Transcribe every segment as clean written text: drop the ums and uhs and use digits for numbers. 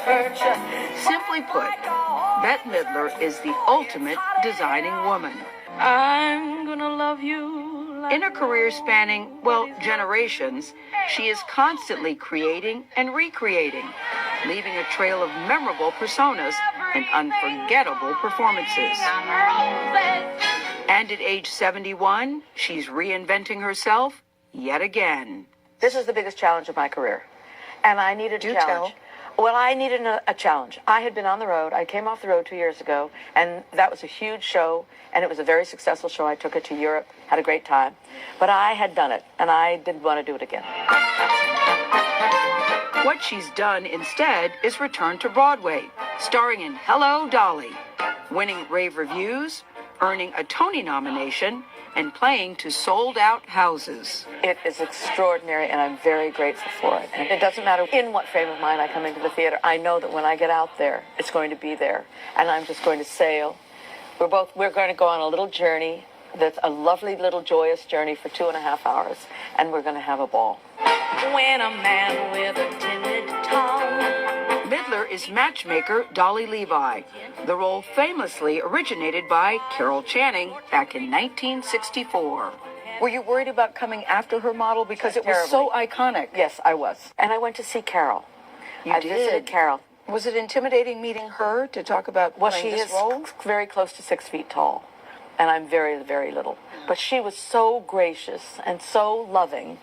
Simply put, Bette Midler is the ultimate designing woman. I'm gonna love you. In a career spanning, well, generations, she is constantly creating and recreating, leaving a trail of memorable personas and unforgettable performances. And at age 71, she's reinventing herself yet again. This is the biggest challenge of my career, and I needed a challenge. Well, I needed a challenge. I had been on the road. I came off the road 2 years ago, and that was a huge show, and it was a very successful show. I took it to Europe, had a great time. But I had done it, and I didn't want to do it again. What she's done instead is return to Broadway, starring in Hello, Dolly, winning rave reviews, earning a Tony nomination, and playing to sold-out houses. It is extraordinary, and I'm very grateful for it. And it doesn't matter in what frame of mind I come into the theater. I know that when I get out there, it's going to be there, and I'm just going to sail. We're going to go on a little journey that's a lovely little joyous journey for 2.5 hours, and we're going to have a ball. When a man with a timid tongue. Midler is matchmaker Dolly Levi. The role famously originated by Carol Channing back in 1964. Were you worried about coming after her model because it was so iconic? Yes, I was. And I went to see Carol. I visited Carol. Was it intimidating meeting her to talk about playing this role? Well, she is very close to 6 feet tall, and I'm very, very little. But she was so gracious and so loving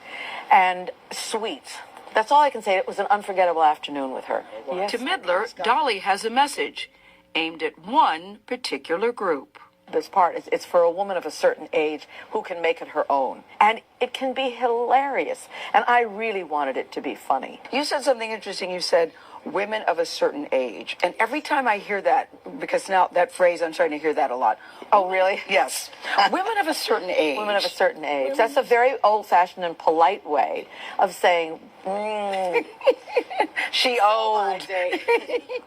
and sweet. That's all I can say. It was an unforgettable afternoon with her. Yes. To Midler, Dolly has a message aimed at one particular group. This part it's for a woman of a certain age who can make it her own. And it can be hilarious. And I really wanted it to be funny. You said something interesting. You said women of a certain age. And every time I hear that, because now that phrase, I'm starting to hear that a lot. Oh, really? Yes. Women of a certain age. Women of a certain age. That's a very old-fashioned and polite way of saying, she old.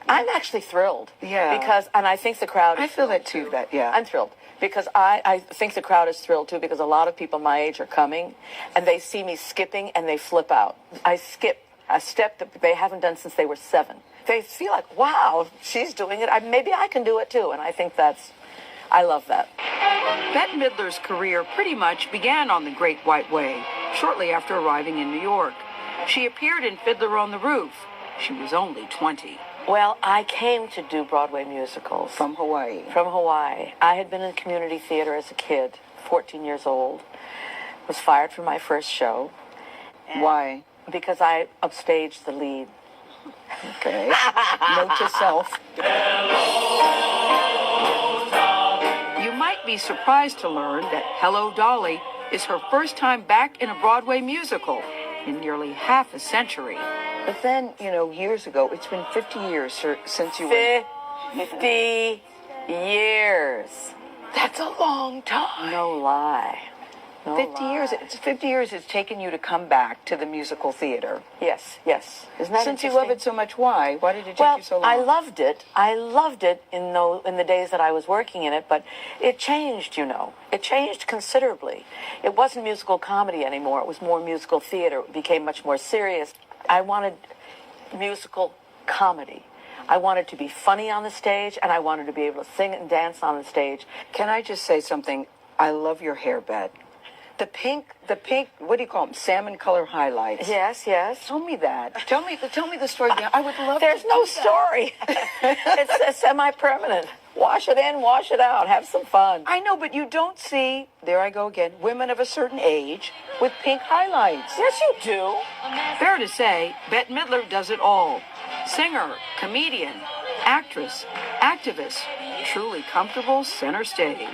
I'm actually thrilled. Yeah. Because, and I think the crowd is I feel that too, but yeah. I'm thrilled. Because I think the crowd is thrilled too, because a lot of people my age are coming, and they see me skipping, and they flip out. I skip a step that they haven't done since they were 7. They feel like, wow, she's doing it. Maybe I can do it too. And I think I love that. Bette Midler's career pretty much began on the Great White Way, shortly after arriving in New York. She appeared in Fiddler on the Roof. She was only 20. Well, I came to do Broadway musicals. From Hawaii. From Hawaii. I had been in community theater as a kid, 14 years old. Was fired from my first show. Why? Because I upstaged the lead. Okay. Note to self. You might be surprised to learn that Hello, Dolly is her first time back in a Broadway musical in nearly half a century. But then, years ago, it's been 50 years since you were... 50 years. That's a long time. No lie. 50 years. 50 years it's taken you to come back to the musical theater. Yes. Isn't that Since you love it so much, why? Why did it take you so long? I loved it. I loved it in the days that I was working in it, but it changed, It changed considerably. It wasn't musical comedy anymore. It was more musical theater. It became much more serious. I wanted musical comedy. I wanted to be funny on the stage, and I wanted to be able to sing and dance on the stage. Can I just say something? I love your hair, Bette. The pink, what do you call them? Salmon color highlights. Yes. Tell me that. Tell me the story. I would love There's no story. It's semi-permanent. Wash it in, wash it out. Have some fun. I know, but you don't see, there I go again, women of a certain age with pink highlights. Yes, you do. Fair to say, Bette Midler does it all. Singer, comedian, actress, activist, truly comfortable center stage.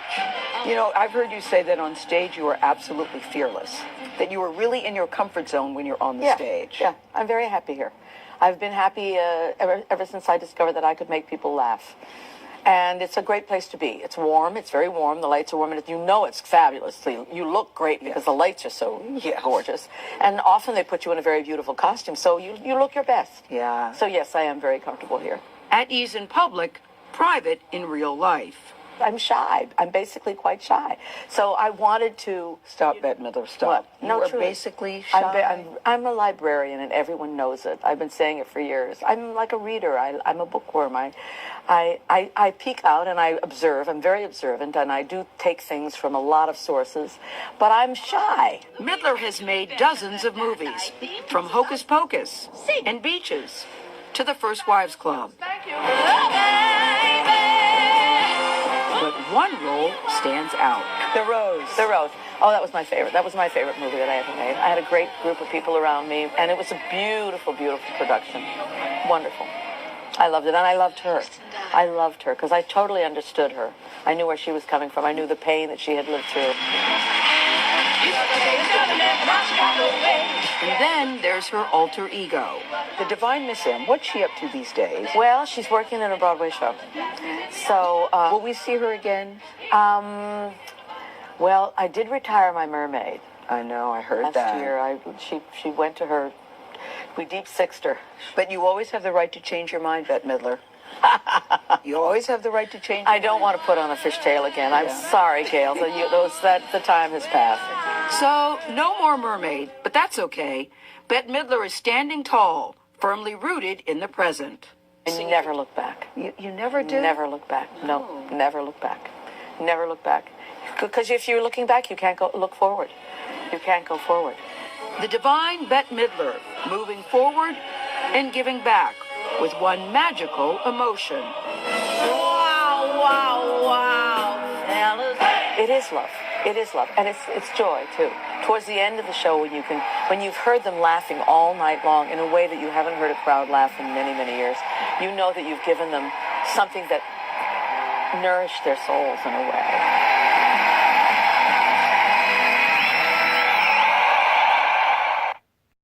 I've heard you say that on stage you are absolutely fearless, that you are really in your comfort zone when you're on the stage. Yeah, I'm very happy here. I've been happy ever since I discovered that I could make people laugh. And it's a great place to be. It's warm. It's very warm. The lights are warm. And it's fabulous. You look great because the lights are so gorgeous. And often they put you in a very beautiful costume, so you look your best. Yeah. So, yes, I am very comfortable here. At ease in public, private in real life. I'm shy. I'm basically quite shy. So I wanted to... Stop, Bette Midler, stop. What? You No, are truly. basically shy. I'm a librarian, and everyone knows it. I've been saying it for years. I'm like a reader. I'm a bookworm. I peek out and I observe. I'm very observant, and I do take things from a lot of sources, but I'm shy. Midler has made dozens of movies, from Hocus Pocus and Beaches to The First Wives Club. But one role stands out. The Rose. Oh, that was my favorite. That was my favorite movie that I ever made. I had a great group of people around me, and it was a beautiful, beautiful production. Wonderful. I loved it, and I loved her. I loved her because I totally understood her. I knew where she was coming from. I knew the pain that she had lived through. And then there's her alter ego. The Divine Miss M, what's she up to these days? Well, she's working in a Broadway show. So, Will we see her again? well, I did retire my mermaid. I know, I heard Last that. year, she went to her, we deep sixed her. But you always have the right to change your mind, Bette Midler. You always have the right to change your I don't want to put on a fishtail again. I'm sorry, Gail. The time has passed. So, no more mermaid, but that's okay. Bette Midler is standing tall, firmly rooted in the present. And you never look back. You never do? Never look back. No, never look back. Never look back. Because if you're looking back, you can't look forward. You can't go forward. The divine Bette Midler, moving forward and giving back with one magical emotion. Wow, fellas. It is love. It is love, and it's joy too. Towards the end of the show, when you've heard them laughing all night long in a way that you haven't heard a crowd laugh in many, many years, you know that you've given them something that nourished their souls in a way.